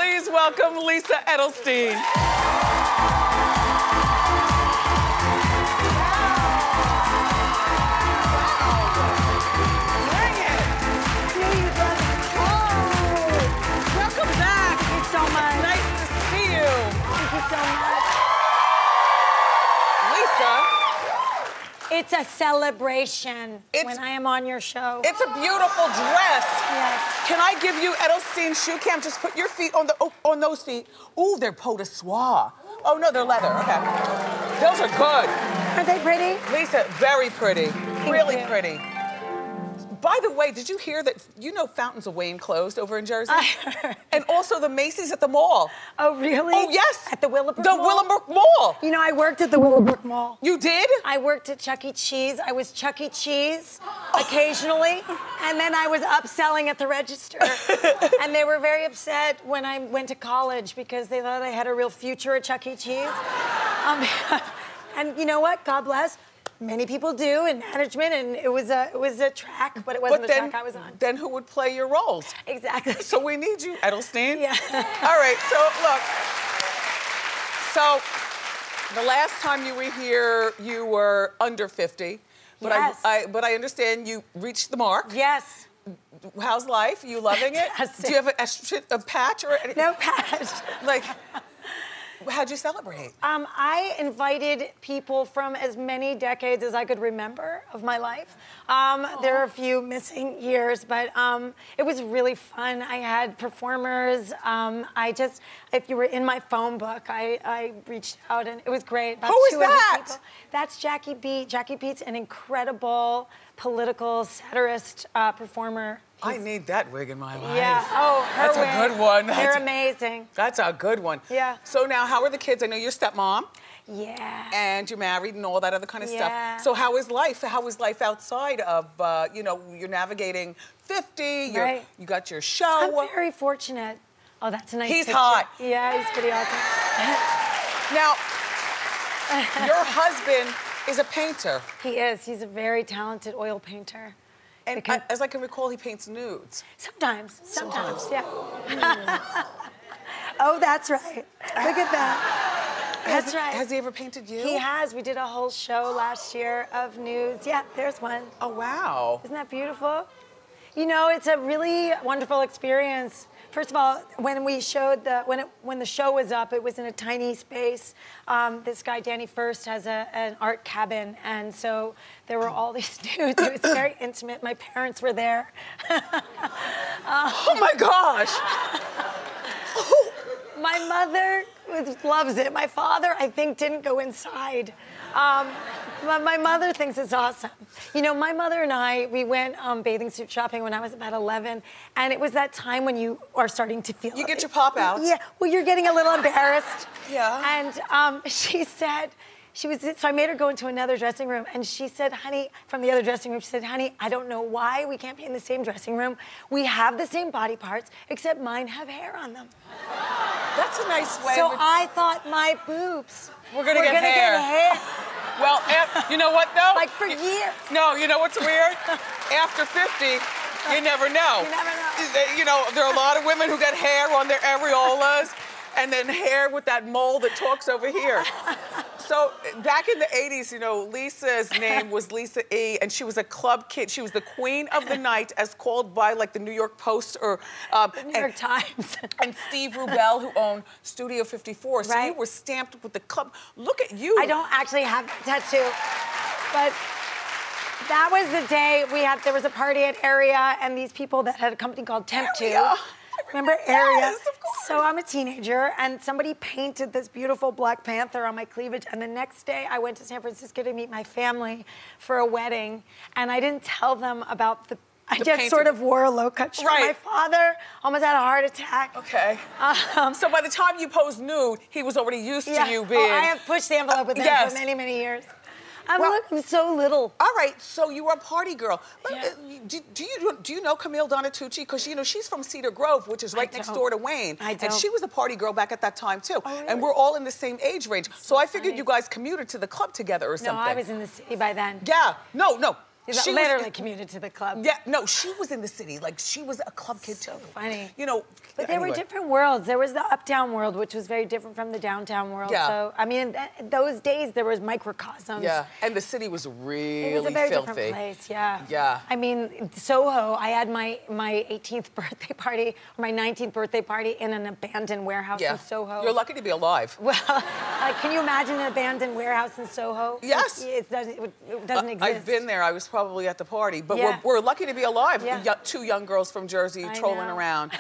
Please welcome Lisa Edelstein. It's a celebration when I am on your show. It's a beautiful dress. Yes. Can I give you Edelstein shoe cam? Just put your feet on those feet. Ooh, they're peau de soie. Oh no, they're leather. Okay. Those are good. Are they pretty? Lisa, very pretty. Really you. pretty. By the way, did you hear that, Fountains of Wayne closed over in Jersey? I heard. And also the Macy's at the mall. Oh, really? Oh, yes. At the Willowbrook Mall? The Willowbrook Mall. You know, I worked at the Willowbrook Mall. You did? I worked at Chuck E. Cheese. I was Chuck E. Cheese occasionally. And then I was upselling at the register. And they were very upset when I went to college because they thought I had a real future at Chuck E. Cheese. And you know what? God bless. Many people do in management, and it was a track, but it wasn't the track I was on. Then who would play your roles? Exactly. So we need you, Edelstein. Yeah. All right, so look. So the last time you were here, you were under 50. But yes. but I understand you reached the mark. Yes. How's life? Are you loving it? Fantastic. Do you have a patch or anything? No patch. Like, how'd you celebrate? I invited people from as many decades as I could remember of my life. There are a few missing years, but it was really fun. I had performers. If you were in my phone book, I reached out and it was great. About Who is 200 that? people. That's Jackie B. Jackie Beat's an incredible political satirist performer. I need that wig in my life. Yeah. Oh, her That's wig. a good one. They're amazing. That's a good one. Yeah. So now, how are the kids? I know you're stepmom. Yeah. And you're married and all that other kind of Yeah. stuff. So how is life? How is life outside of, you're navigating 50, Right. you got your show. I'm very fortunate. Oh, that's a nice He's picture. hot. Yeah, he's pretty awesome. Now, your husband is a painter. He is. He's a very talented oil painter. And as I can recall, he paints nudes. Sometimes, yeah. Oh, that's right. Look at that. That's right. Has he ever painted you? He has. We did a whole show last year of nudes. Yeah, there's one. Oh, wow. Isn't that beautiful? You know, it's a really wonderful experience. First of all, when we showed when the show was up, it was in a tiny space. This guy, Danny First, has an art cabin, and so there were all these dudes. It was very intimate. My parents were there. Oh my gosh! My mother loves it. My father, I think, didn't go inside. My mother thinks it's awesome. You know, my mother and I, we went bathing suit shopping when I was about 11, and it was that time when you are starting to feel... You get your pop out. Yeah, well, you're getting a little embarrassed. Yeah. And she said, so I made her go into another dressing room, and she said, honey, from the other dressing room, she said, honey, I don't know why we can't be in the same dressing room. We have the same body parts, except mine have hair on them. That's a nice way. So I thought my boobs were gonna get hair. Well, you know what, though? Like for years. No, you know what's weird? After 50, you never know. You never know. You know, there are a lot of women who get hair on their areolas and then hair with that mole that talks over here. So back in the 80s, you know, Lisa's name was Lisa E, and she was a club kid. She was the queen of the night, as called by like the New York Post or the New York Times. And Steve Rubell, who owned Studio 54. So Right. you were stamped with the club. Look at you. I don't actually have that tattoo, but that was the day there was a party at Area, and these people that had a company called Temp2. Remember Area? Yes, of course. So I'm a teenager, and somebody painted this beautiful Black Panther on my cleavage, and the next day I went to San Francisco to meet my family for a wedding, and I didn't tell them about I just painting. sort of wore a low-cut shirt. Right. My father almost had a heart attack. Okay. So by the time you posed nude, he was already used to you being... Oh, I have pushed the envelope with him yes. for many, many years. I'm looking so little. All right, so you were a party girl. Yeah. Do you know Camille Donatucci? Because you know she's from Cedar Grove, which is right next door to Wayne. I don't. And she was a party girl back at that time too. Oh, really? And we're all in the same age range. So I figured funny. you guys commuted to the club together or something. No, I was in the city by then. Yeah, no. She literally commuted to the club. Yeah, no, she was in the city. Like, she was a club kid, too. Funny. You know, but there were different worlds. There was the uptown world, which was very different from the downtown world. Yeah. So, I mean, those days, there was microcosms. Yeah, and the city was really It was a very filthy. different place, yeah. Yeah. I mean, Soho, I had my 18th birthday party, or my 19th birthday party in an abandoned warehouse in Soho. You're lucky to be alive. Well, like, can you imagine an abandoned warehouse in Soho? Yes. It doesn't exist. I've been there. I was probably at the party. But Yeah. we're lucky to be alive. Yeah. Two young girls from Jersey trolling know. around.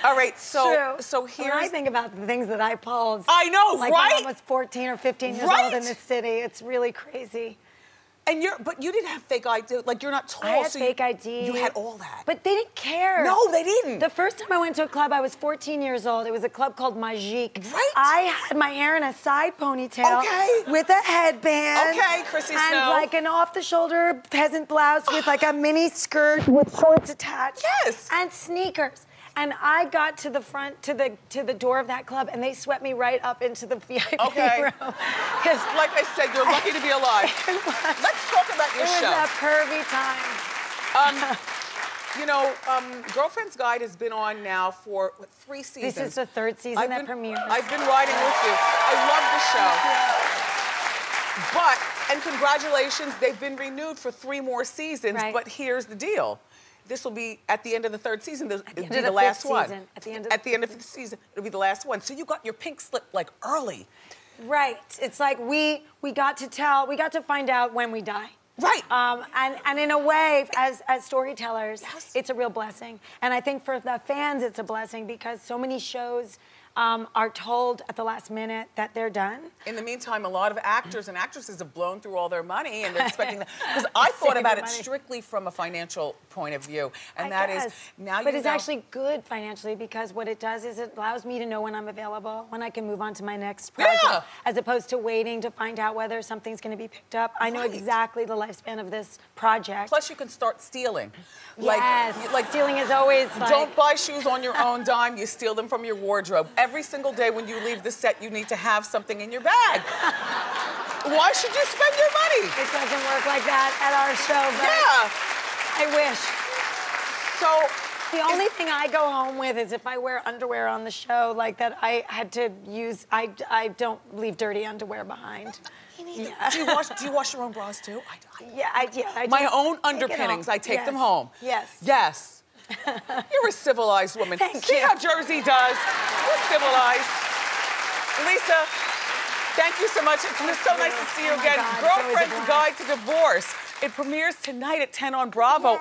All right, so here's... When I think about the things that I pulled. I know, like right? When I was 14 or 15 years old in this city. It's really crazy. And but you didn't have fake ID. Like, you're not tall. I had fake ID. You had all that. But they didn't care. No, they didn't. The first time I went to a club, I was 14 years old. It was a club called Magique. Right. I had my hair in a side ponytail. Okay. With a headband. Okay, Chrissy and Snow. like an off-the-shoulder peasant blouse with like a mini skirt with shorts attached. Yes. And sneakers. And I got to the front, to the door of that club, and they swept me right up into the VIP room. Like I said, you're lucky to be alive. Let's talk about your show. It was a curvy time. You know, Girlfriend's Guide has been on now for 3 seasons. This is the 3rd season that premiered. I've been riding with you. I love the show. But, and congratulations, they've been renewed for 3 more seasons. Right. But here's the deal. This will be at the end of the 3rd season. It'll be the the last 5th one. season. At the end of the season, it'll be the last one. So you got your pink slip like early. Right. It's like we got to find out when we die. Right. And in a way, as storytellers, it's a real blessing. And I think for the fans, it's a blessing because so many shows are told at the last minute that they're done. In the meantime, a lot of actors and actresses have blown through all their money and they're expecting that. Because I thought about it strictly from a financial point of view. And that is, now But it's actually good financially because what it does is it allows me to know when I'm available, when I can move on to my next project, as opposed to waiting to find out whether something's going to be picked up. I know exactly the lifespan of this project. Plus, you can start stealing. Yes, like stealing is always like... Don't buy shoes on your own dime. You steal them from your wardrobe. Every single day when you leave the set, you need to have something in your bag. Why should you spend your money? It doesn't work like that at our show, but I wish. So the only thing I go home with is if I wear underwear on the show, like that I had to use, I don't leave dirty underwear behind. Yeah. Do you wash your own bras too? I my own underpinnings, I take them home. Yes. Yes. You're a civilized woman. Thank you. See how Jersey does. We're civilized. Lisa, thank you so much. It's so nice to see you again. God, Girlfriend's Guide to Divorce. It premieres tonight at 10 on Bravo.